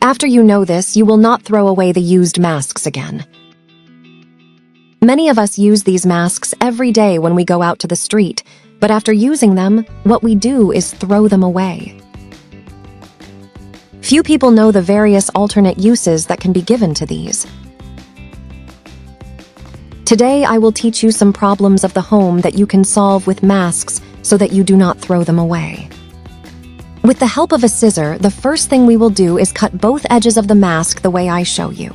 After you know this, you will not throw away the used masks again. Many of us use these masks every day when we go out to the street, but after using them, what we do is throw them away. Few people know the various alternate uses that can be given to these. Today, I will teach you some problems of the home that you can solve with masks so that you do not throw them away. With the help of a scissor, the first thing we will do is cut both edges of the mask the way I show you.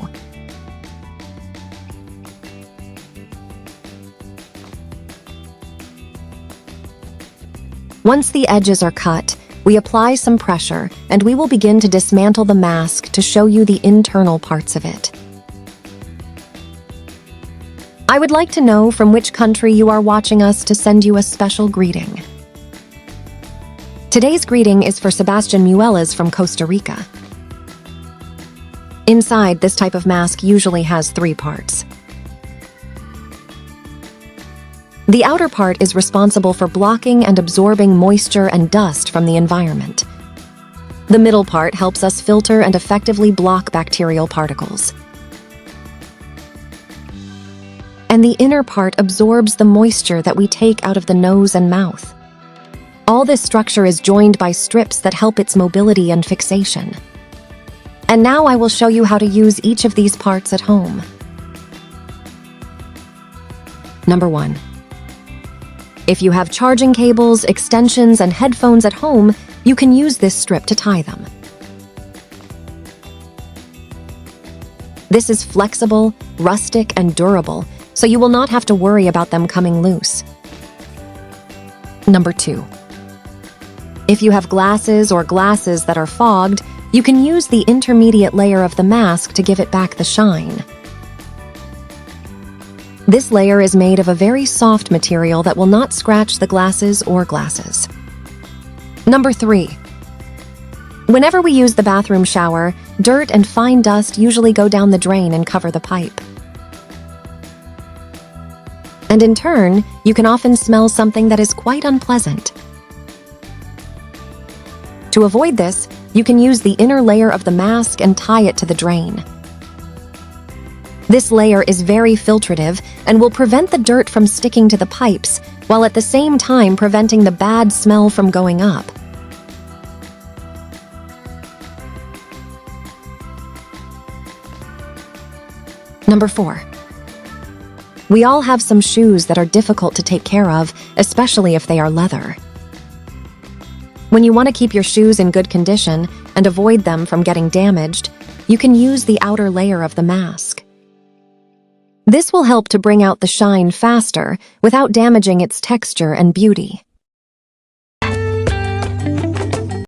Once the edges are cut, we apply some pressure and we will begin to dismantle the mask to show you the internal parts of it. I would like to know from which country you are watching us to send you a special greeting. Today's greeting is for Sebastian Muelas from Costa Rica. Inside, this type of mask usually has 3 parts. The outer part is responsible for blocking and absorbing moisture and dust from the environment. The middle part helps us filter and effectively block bacterial particles. And the inner part absorbs the moisture that we take out of the nose and mouth. All this structure is joined by strips that help its mobility and fixation. And now I will show you how to use each of these parts at home. Number 1. If you have charging cables, extensions, and headphones at home, you can use this strip to tie them. This is flexible, rustic, and durable, so you will not have to worry about them coming loose. Number 2. If you have glasses or glasses that are fogged, you can use the intermediate layer of the mask to give it back the shine. This layer is made of a very soft material that will not scratch the glasses or glasses. Number 3. Whenever we use the bathroom shower, dirt and fine dust usually go down the drain and cover the pipe. And in turn, you can often smell something that is quite unpleasant. To avoid this, you can use the inner layer of the mask and tie it to the drain. This layer is very filtrative and will prevent the dirt from sticking to the pipes, while at the same time preventing the bad smell from going up. Number 4. We all have some shoes that are difficult to take care of, especially if they are leather. When you want to keep your shoes in good condition and avoid them from getting damaged, you can use the outer layer of the mask. This will help to bring out the shine faster without damaging its texture and beauty.